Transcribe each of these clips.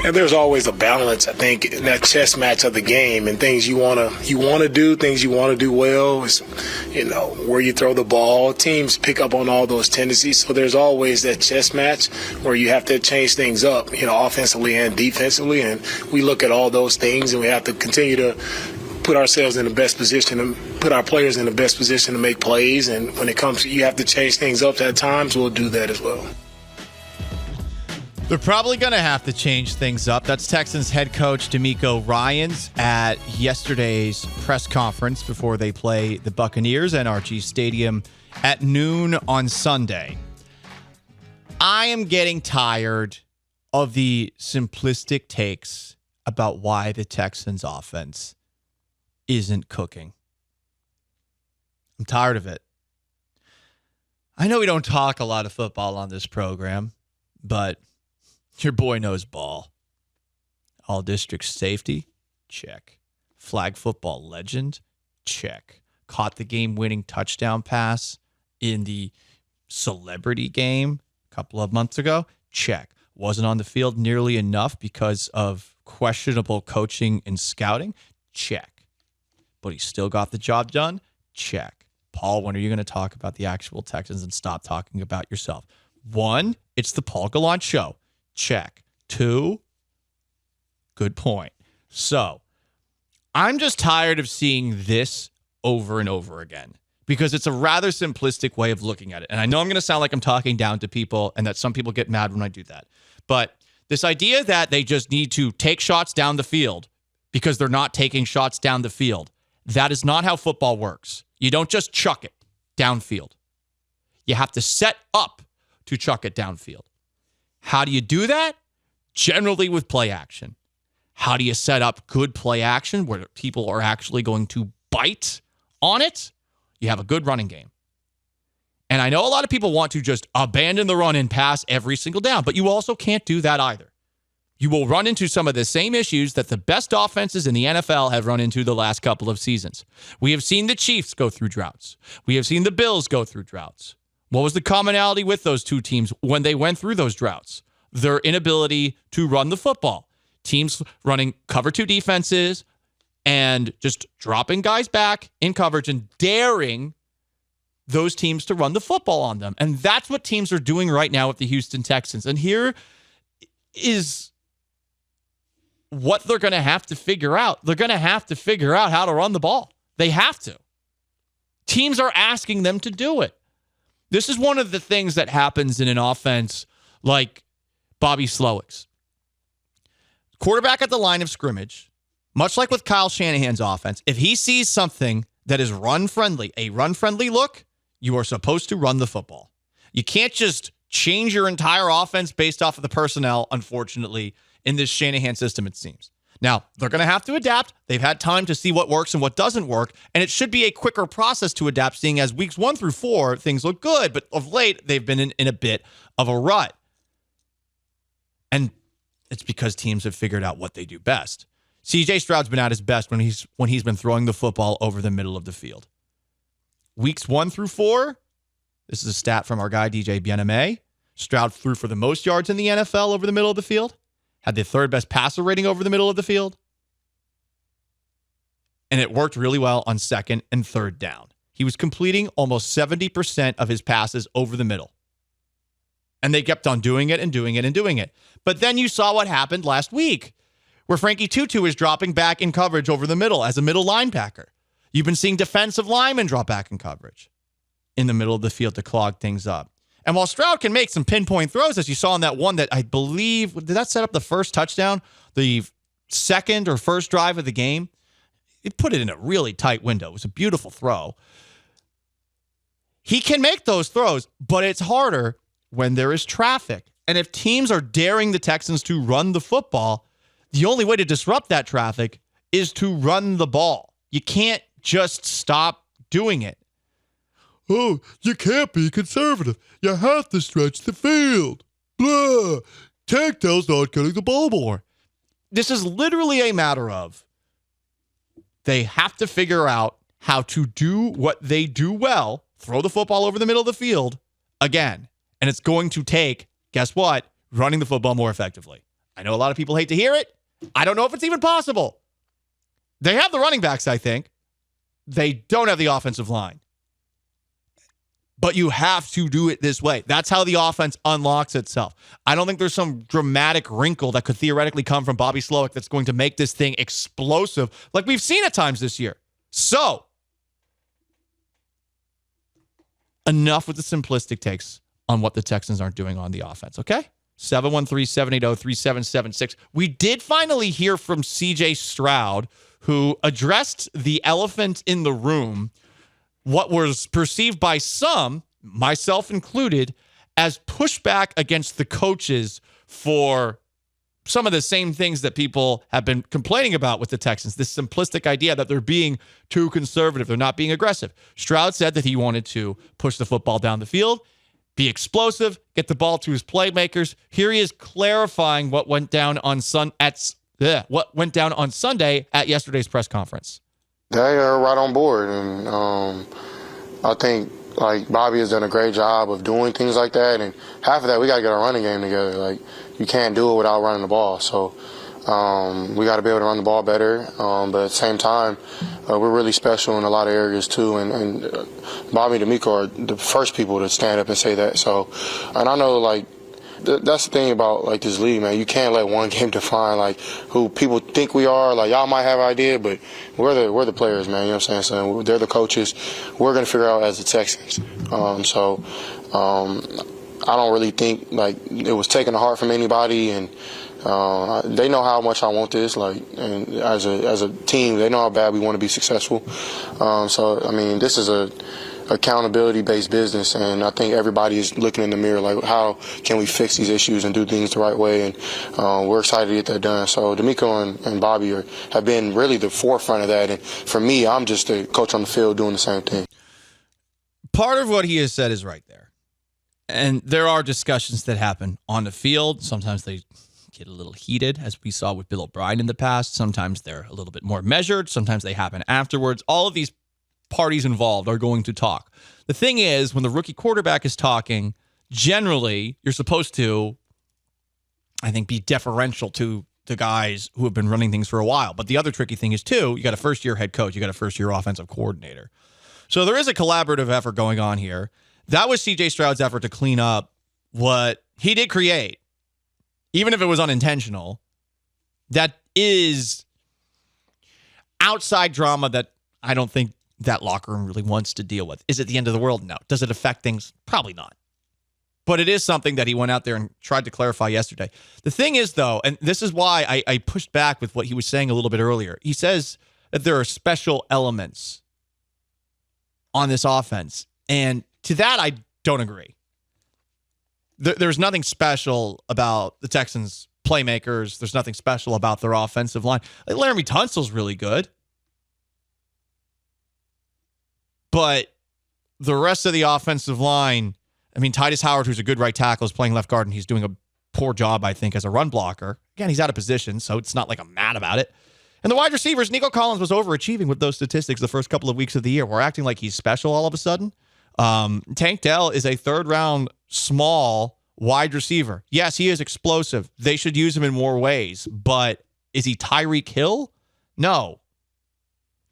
And there's always a balance, I think, in that chess match of the game, and things you want to do, things you want to do well. Is, where you throw the ball. Teams pick up on all those tendencies, so there's always that chess match where you have to change things up, offensively and defensively. And we look at all those things, and we have to continue to put ourselves in the best position and put our players in the best position to make plays. And when it comes to you have to change things up at times, we'll do that as well. They're probably going to have to change things up. That's Texans head coach DeMeco Ryans at yesterday's press conference before they play the Buccaneers at NRG Stadium at noon on Sunday. I am getting tired of the simplistic takes about why the Texans offense isn't cooking. I'm tired of it. I know we don't talk a lot of football on this program, but your boy knows ball. All district safety? Check. Flag football legend? Check. Caught the game-winning touchdown pass in the celebrity game a couple of months ago? Check. Wasn't on the field nearly enough because of questionable coaching and scouting? Check. But he still got the job done? Check. Paul, when are you going to talk about the actual Texans and stop talking about yourself? 1, it's the Paul Gallant Show. Check. 2, good point. So, I'm just tired of seeing this over and over again because it's a rather simplistic way of looking at it. And I know I'm going to sound like I'm talking down to people and that some people get mad when I do that. But this idea that they just need to take shots down the field because they're not taking shots down the field, that is not how football works. You don't just chuck it downfield. You have to set up to chuck it downfield. How do you do that? Generally with play action. How do you set up good play action where people are actually going to bite on it? You have a good running game. And I know a lot of people want to just abandon the run and pass every single down, but you also can't do that either. You will run into some of the same issues that the best offenses in the NFL have run into the last couple of seasons. We have seen the Chiefs go through droughts. We have seen the Bills go through droughts. What was the commonality with those two teams when they went through those droughts? Their inability to run the football. Teams running cover 2 defenses and just dropping guys back in coverage and daring those teams to run the football on them. And that's what teams are doing right now with the Houston Texans. And here is what they're going to have to figure out. They're going to have to figure out how to run the ball. They have to. Teams are asking them to do it. This is one of the things that happens in an offense like Bobby Slowik's. Quarterback at the line of scrimmage, much like with Kyle Shanahan's offense, if he sees something that is run-friendly, a run-friendly look, you are supposed to run the football. You can't just change your entire offense based off of the personnel, unfortunately, in this Shanahan system, it seems. Now, they're going to have to adapt. They've had time to see what works and what doesn't work, and it should be a quicker process to adapt, seeing as weeks 1 through 4, things look good, but of late, they've been in a bit of a rut. And it's because teams have figured out what they do best. CJ Stroud's been at his best when he's been throwing the football over the middle of the field. Weeks 1 through 4, this is a stat from our guy, DJ Bien-Aimé. Stroud threw for the most yards in the NFL over the middle of the field. Had the 3rd best passer rating over the middle of the field. And it worked really well on 2nd and 3rd down. He was completing almost 70% of his passes over the middle. And they kept on doing it and doing it and doing it. But then you saw what happened last week, where Frankie Tutu is dropping back in coverage over the middle as a middle linebacker. You've been seeing defensive linemen drop back in coverage in the middle of the field to clog things up. And while Stroud can make some pinpoint throws, as you saw in that one that I believe, did that set up the first touchdown? The second or first drive of the game? It put it in a really tight window. It was a beautiful throw. He can make those throws, but it's harder when there is traffic. And if teams are daring the Texans to run the football, the only way to disrupt that traffic is to run the ball. You can't just stop doing it. Oh, you can't be conservative. You have to stretch the field. Blah. Tank-tail's not getting the ball more. This is literally a matter of they have to figure out how to do what they do well, throw the football over the middle of the field again. And it's going to take, guess what? Running the football more effectively. I know a lot of people hate to hear it. I don't know if it's even possible. They have the running backs, I think. They don't have the offensive line. But you have to do it this way. That's how the offense unlocks itself. I don't think there's some dramatic wrinkle that could theoretically come from Bobby Slowik that's going to make this thing explosive like we've seen at times this year. So, enough with the simplistic takes on what the Texans aren't doing on the offense, okay? 713-780-3776. We did finally hear from CJ Stroud, who addressed the elephant in the room, what was perceived by some, myself included, as pushback against the coaches for some of the same things that people have been complaining about with the Texans, this simplistic idea that they're being too conservative, they're not being aggressive. Stroud said that he wanted to push the football down the field, be explosive, get the ball to his playmakers. Here he is clarifying what went down on Sunday at yesterday's press conference. They are right on board, and I think Bobby has done a great job of doing things like that. And half of that, we got to get our running game together. Like, you can't do it without running the ball. So we got to be able to run the ball better. But at the same time, we're really special in a lot of areas too. And Bobby and D'Amico are the first people to stand up and say that. So, and I know that's the thing about this league, man. You can't let one game define who people think we are. Y'all might have an idea, but we're the players, man. You know what I'm saying? So they're the coaches. We're gonna figure out as the Texans. I don't really think it was taken to heart from anybody, and they know how much I want this. And as a team, they know how bad we want to be successful. This is a accountability-based business, and I think everybody is looking in the mirror how can we fix these issues and do things the right way, and we're excited to get that done. So D'Amico and Bobby have been really the forefront of that, and for me, I'm just a coach on the field doing the same thing. Part of what he has said is right there, and there are discussions that happen on the field. Sometimes they get a little heated, as we saw with Bill O'Brien in the past. Sometimes they're a little bit more measured. Sometimes they happen afterwards. All of these parties involved are going to talk. The thing is, when the rookie quarterback is talking, generally, you're supposed to, I think, be deferential to the guys who have been running things for a while. But the other tricky thing is, too, you got a first-year head coach, you got a first-year offensive coordinator. So there is a collaborative effort going on here. That was C.J. Stroud's effort to clean up what he did create, even if it was unintentional. That is outside drama that I don't think that locker room really wants to deal with. Is it the end of the world? No. Does it affect things? Probably not. But it is something that he went out there and tried to clarify yesterday. The thing is, though, and this is why I pushed back with what he was saying a little bit earlier. He says that there are special elements on this offense. And to that, I don't agree. There's nothing special about the Texans' playmakers. There's nothing special about their offensive line. Laramie Tunsil's really good. But the rest of the offensive line, Titus Howard, who's a good right tackle, is playing left guard, and he's doing a poor job, I think, as a run blocker. Again, he's out of position, so it's not like I'm mad about it. And the wide receivers, Nico Collins was overachieving with those statistics the first couple of weeks of the year. We're acting like he's special all of a sudden. Tank Dell is a third-round small wide receiver. Yes, he is explosive. They should use him in more ways. But is he Tyreek Hill? No.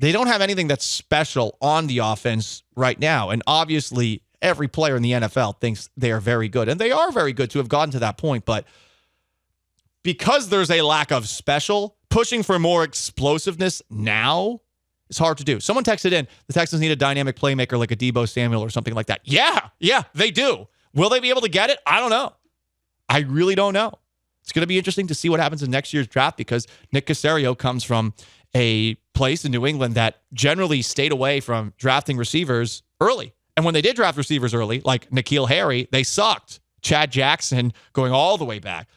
They don't have anything that's special on the offense right now. And obviously, every player in the NFL thinks they are very good. And they are very good to have gotten to that point. But because there's a lack of special, pushing for more explosiveness now is hard to do. Someone texted in, the Texans need a dynamic playmaker like a Deebo Samuel or something like that. Yeah, they do. Will they be able to get it? I don't know. I really don't know. It's going to be interesting to see what happens in next year's draft because Nick Caserio comes from a place in New England that generally stayed away from drafting receivers early. And when they did draft receivers early, like N'Keal Harry, they sucked. Chad Jackson going all the way back.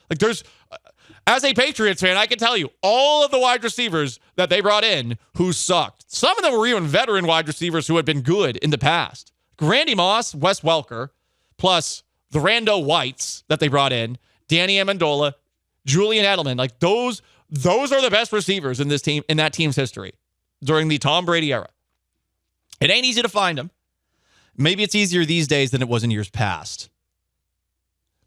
As a Patriots fan, I can tell you, all of the wide receivers that they brought in who sucked. Some of them were even veteran wide receivers who had been good in the past. Randy Moss, Wes Welker, plus the Rando Whites that they brought in, Danny Amendola, Julian Edelman. Those are the best receivers in this team, in that team's history during the Tom Brady era. It ain't easy to find them. Maybe it's easier these days than it was in years past.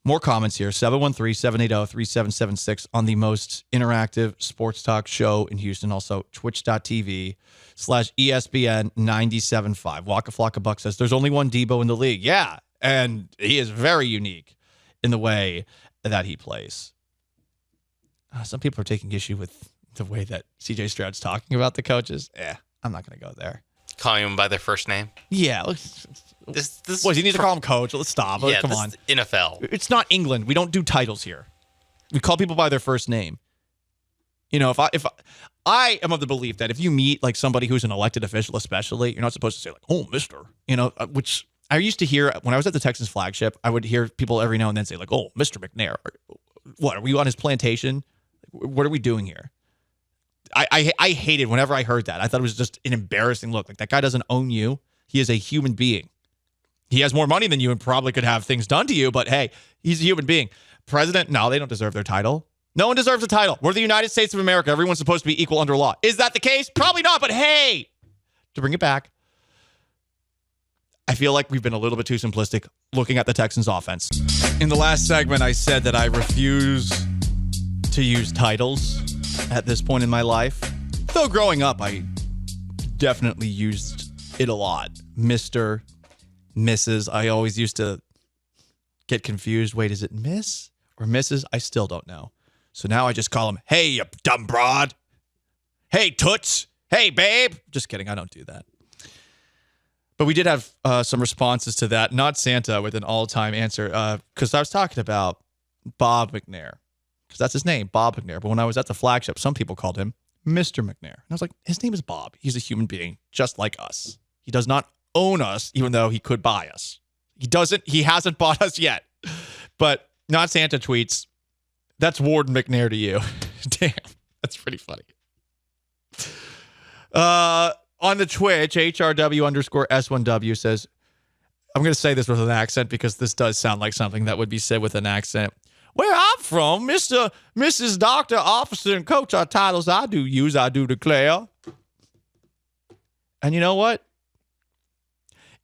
More comments here. 713-780-3776 on the most interactive sports talk show in Houston. Also, twitch.tv/ESPN 97.5. Waka Flocka Buck says, there's only one Debo in the league. Yeah, and he is very unique in the way that he plays. Some people are taking issue with the way that CJ Stroud's talking about the coaches. I'm not going to go there. Calling them by their first name? Yeah. This What, you need to call them coach? Let's stop. Yeah, Come this on. is NFL. It's not England. We don't do titles here. We call people by their first name. You know, if I am of the belief that if you meet like somebody who's an elected official, especially, you're not supposed to say like, oh, mister, you know, which I used to hear when I was at the Texans flagship. I would hear people every now and then say like, oh, Mr. McNair. What, are we on his plantation? What are we doing here? I hated whenever I heard that. I thought it was just an embarrassing look. Like, that guy doesn't own you. He is a human being. He has more money than you and probably could have things done to you, but hey, he's a human being. President, no, they don't deserve their title. No one deserves a title. We're the United States of America. Everyone's supposed to be equal under law. Is that the case? Probably not, but hey, to bring it back, I feel like we've been a little bit too simplistic looking at the Texans offense. In the last segment, I said that I refuse to use titles at this point in my life. Though growing up, I definitely used it a lot. Mr., Mrs. I always used to get confused. Wait, is it Miss or Mrs.? I still don't know. So now I just call them, hey, you dumb broad. Hey, toots. Hey, babe. Just kidding. I don't do that. But we did have some responses to that. Not Santa with an all-time answer. Because I was talking about Bob McNair. Because that's his name, Bob McNair. But when I was at the flagship, some people called him Mr. McNair. And I was like, his name is Bob. He's a human being just like us. He does not own us, even though he could buy us. He hasn't bought us yet. But Not Santa tweets, that's Warden McNair to you. Damn, that's pretty funny. On the Twitch, HRW_S1W says, I'm going to say this with an accent because this does sound like something that would be said with an accent. Where I'm from, Mr., Mrs., Doctor, Officer, and Coach are titles I do use, I do declare. And you know what?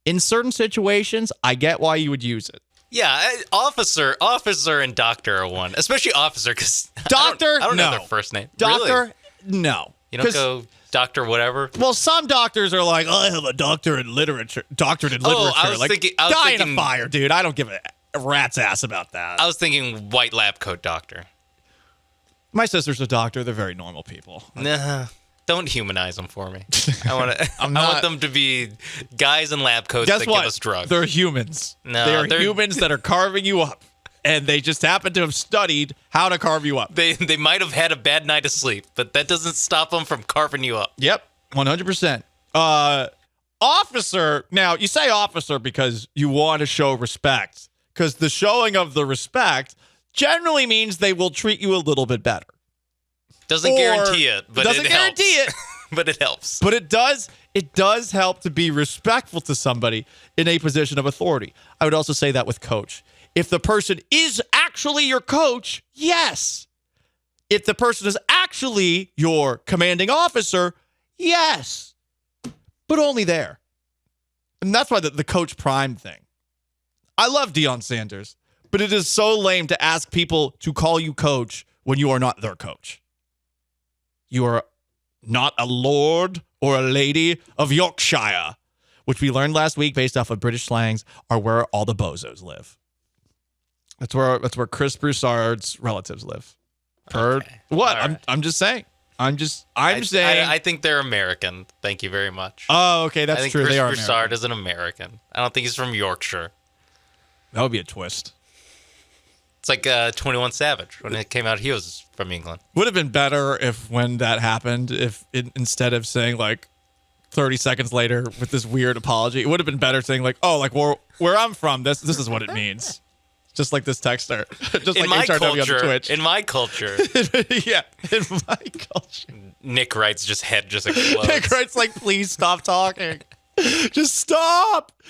In certain situations, I get why you would use it. Yeah, officer, and doctor are one. Especially officer, because Doctor, I don't know no. their first name. Doctor, Really? no. You don't go doctor whatever? Well, some doctors are like, I have a doctorate in literature. I was thinking, die in a fire, dude. I don't give a rat's ass about that. I was thinking white lab coat doctor. My sister's a doctor. They're very normal people. Nah, don't humanize them for me. I want them to be guys in lab coats that give us drugs. They're humans. No, they're humans that are carving you up. And they just happen to have studied how to carve you up. They might have had a bad night of sleep, but that doesn't stop them from carving you up. Yep, 100%. Officer, now you say officer because you want to show respect. Because the showing of the respect generally means they will treat you a little bit better. Doesn't guarantee it, but doesn't it guarantee helps. it. But it helps. But it does help to be respectful to somebody in a position of authority. I would also say that with coach. If the person is actually your coach, yes. If the person is actually your commanding officer, yes. But only there. And that's why the coach prime thing. I love Deion Sanders, but it is so lame to ask people to call you coach when you are not their coach. You are not a lord or a lady of Yorkshire, which we learned last week based off of British slangs are where all the bozos live. That's where Chris Broussard's relatives live. Okay. What? Right. I'm just saying. I'm saying. I think they're American. Thank you very much. Oh, okay, that's I think true. Chris They are Broussard American. is an American. I don't think he's from Yorkshire. That would be a twist. It's like 21 Savage. When it came out, he was from England. Would have been better if when that happened, instead of saying like 30 seconds later with this weird apology, it would have been better saying like, oh, like where I'm from, this is what it means. Just like this texter. Just in like my HRW culture, on Twitch. in my culture, yeah, in my culture. Nick Wright's head just explodes. Nick Wright's like, please stop talking. Just stop.